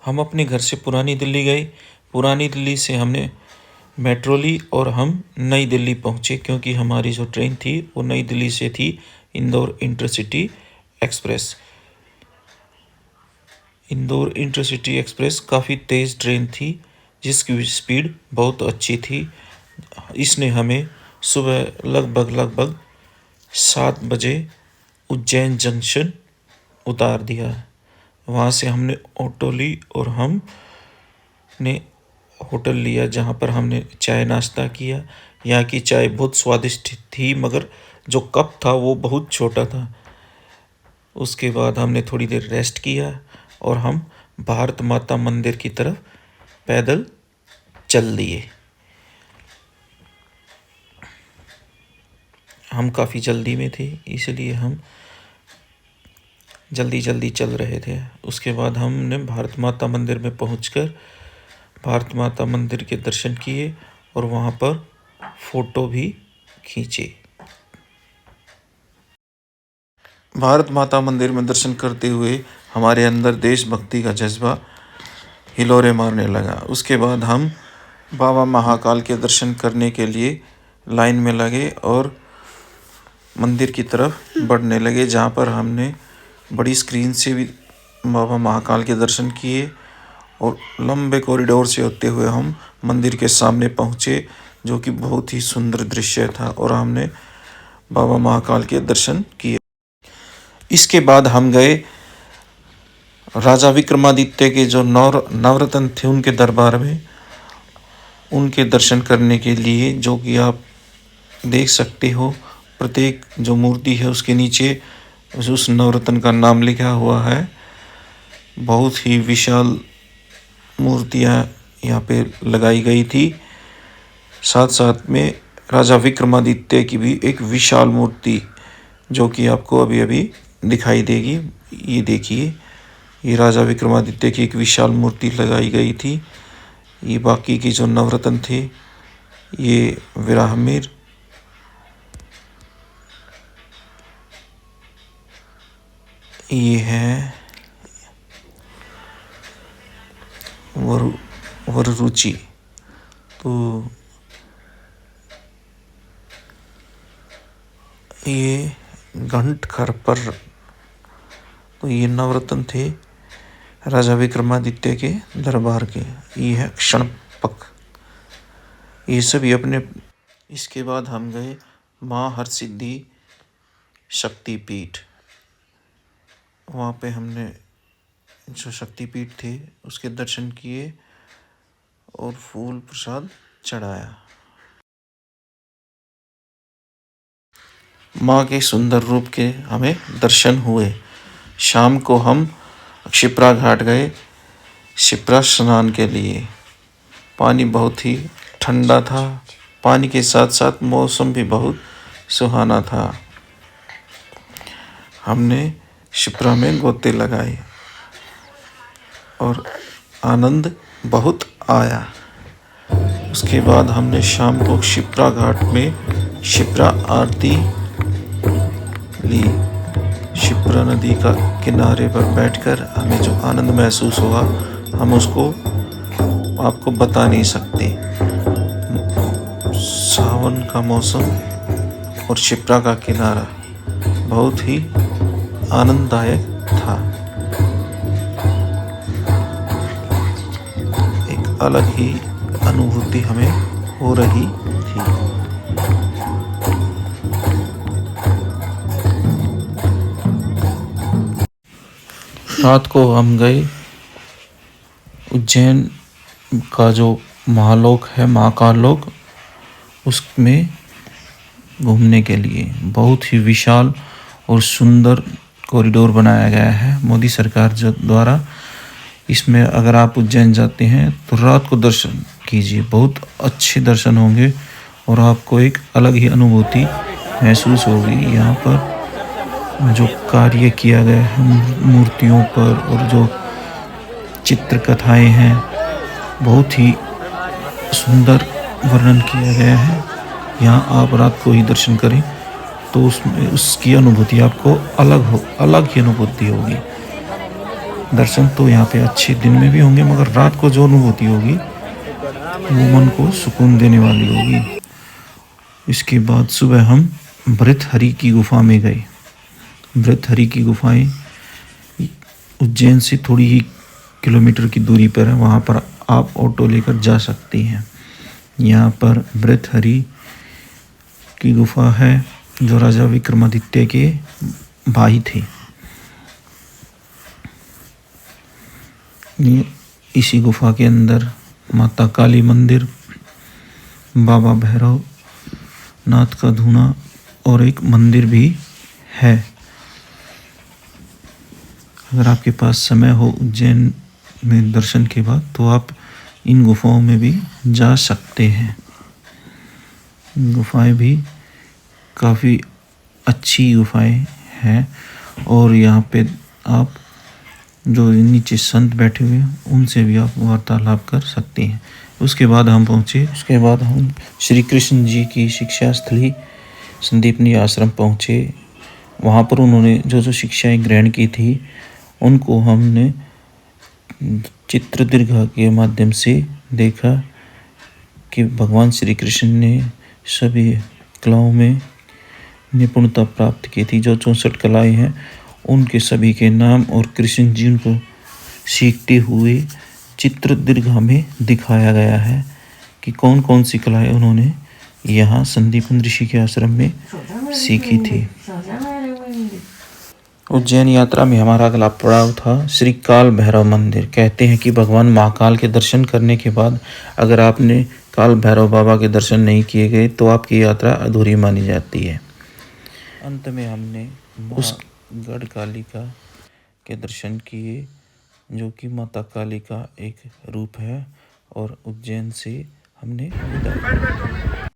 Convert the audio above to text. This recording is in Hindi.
हम अपने घर से पुरानी दिल्ली गए। पुरानी दिल्ली से हमने मेट्रो ली और हम नई दिल्ली पहुँचे, क्योंकि हमारी जो ट्रेन थी वो नई दिल्ली से थी Indore intercity express. Indore intercity express काफ़ी तेज़ ट्रेन थी जिसकी स्पीड बहुत अच्छी थी। इसने हमें सुबह लगभग 7 बजे उज्जैन जंक्शन उतार दिया। वहाँ से हमने ऑटो ली और हमने होटल लिया, जहाँ पर हमने चाय नाश्ता किया। यहाँ की चाय बहुत स्वादिष्ट थी, मगर जो कप था वो बहुत छोटा था। उसके बाद हमने थोड़ी देर रेस्ट किया और हम भारत माता मंदिर की तरफ पैदल चल दिए। हम काफ़ी जल्दी में थे, इसलिए हम जल्दी चल रहे थे। उसके बाद हमने भारत माता मंदिर में पहुंचकर भारत माता मंदिर के दर्शन किए और वहाँ पर फ़ोटो भी खींचे। भारत माता मंदिर में दर्शन करते हुए हमारे अंदर देशभक्ति का जज्बा हिलोरे मारने लगा। उसके बाद हम बाबा महाकाल के दर्शन करने के लिए लाइन में लगे और मंदिर की तरफ बढ़ने लगे, जहाँ पर हमने बड़ी स्क्रीन से भी बाबा महाकाल के दर्शन किए और लंबे कॉरिडोर से होते हुए हम मंदिर के सामने पहुँचे, जो कि बहुत ही सुंदर दृश्य था और हमने बाबा महाकाल के दर्शन किए। इसके बाद हम गए राजा विक्रमादित्य के जो नवरत्न थे उनके दरबार में, उनके दर्शन करने के लिए, जो कि आप देख सकते हो। प्रत्येक जो मूर्ति है उसके नीचे उस नवरत्न का नाम लिखा हुआ है। बहुत ही विशाल मूर्तियाँ यहाँ पे लगाई गई थी। साथ साथ में राजा विक्रमादित्य की भी एक विशाल मूर्ति, जो कि आपको अभी अभी दिखाई देगी। ये देखिए, ये राजा विक्रमादित्य की एक विशाल मूर्ति लगाई गई थी। ये बाकी के जो नवरत्न थे, ये विराहमिर, ये है वररुचि। तो ये घंट खरपर, तो ये नवरत्न थे राजा विक्रमादित्य के दरबार के। ये है क्षणपक, ये सभी अपने। इसके बाद हम गए माँ हरसिद्धि शक्तिपीठ। वहाँ पे हमने जो शक्तिपीठ थे उसके दर्शन किए और फूल प्रसाद चढ़ाया। माँ के सुंदर रूप के हमें दर्शन हुए। शाम को हम क्षिप्रा घाट गए क्षिप्रा स्नान के लिए। पानी बहुत ही ठंडा था, पानी के साथ साथ मौसम भी बहुत सुहाना था। हमने क्षिप्रा में गोते लगाए और आनंद बहुत आया। उसके बाद हमने शाम को क्षिप्रा घाट में क्षिप्रा आरती ली। क्षिप्रा नदी का किनारे पर बैठकर हमें जो आनंद महसूस हुआ, हम उसको आपको बता नहीं सकते। सावन का मौसम और क्षिप्रा का किनारा बहुत ही आनंददायक था। एक अलग ही अनुभूति हमें हो रही थी। रात को हम गए उज्जैन का जो महालोक है, महाकाल लोक, उसमें घूमने के लिए। बहुत ही विशाल और सुंदर कॉरिडोर बनाया गया है मोदी सरकार द्वारा। इसमें अगर आप उज्जैन जाते हैं तो रात को दर्शन कीजिए, बहुत अच्छे दर्शन होंगे और आपको एक अलग ही अनुभूति महसूस होगी। यहाँ पर जो कार्य किया गया है मूर्तियों पर और जो चित्रकथाएं हैं, बहुत ही सुंदर वर्णन किया गया है। यहाँ आप रात को ही दर्शन करें तो उसमें उसकी अनुभूति आपको अलग ही अनुभूति होगी। दर्शन तो यहाँ पे अच्छे दिन में भी होंगे, मगर रात को जो अनुभूति होगी वो मन को सुकून देने वाली होगी। इसके बाद सुबह हम भृतहरि की गुफा में गए। भृतहरि की गुफाएं उज्जैन से थोड़ी ही किलोमीटर की दूरी पर है, वहाँ पर आप ऑटो लेकर जा सकते हैं। यहाँ पर भृतहरि की गुफा है जो राजा विक्रमादित्य के भाई थे। इसी गुफा के अंदर माता काली मंदिर, बाबा भैरव नाथ का धूना और एक मंदिर भी है। अगर आपके पास समय हो उज्जैन में दर्शन के बाद तो आप इन गुफाओं में भी जा सकते हैं। गुफाएं भी काफ़ी अच्छी गुफाएं हैं और यहाँ पे आप जो नीचे संत बैठे हुए हैं उनसे भी आप वार्तालाप कर सकते हैं। उसके बाद हम श्री कृष्ण जी की शिक्षा स्थली संदीपनी आश्रम पहुँचे। वहाँ पर उन्होंने जो शिक्षाएं ग्रहण की थी उनको हमने चित्रदीर्घ के माध्यम से देखा कि भगवान श्री कृष्ण ने सभी कलाओं में निपुणता प्राप्त की थी। जो 64 कलाएँ हैं उनके सभी के नाम और कृष्ण जी उनको सीखते हुए चित्रदीर्घ में दिखाया गया है कि कौन कौन सी कलाएँ उन्होंने यहाँ संदीपन ऋषि के आश्रम में सीखी थी। उज्जैन यात्रा में हमारा अगला पड़ाव था श्री काल भैरव मंदिर। कहते हैं कि भगवान महाकाल के दर्शन करने के बाद अगर आपने काल भैरव बाबा के दर्शन नहीं किए गए तो आपकी यात्रा अधूरी मानी जाती है। अंत में हमने उस गढ़ कालिका के दर्शन किए जो कि माता काली का एक रूप है और उज्जैन से हमने विदा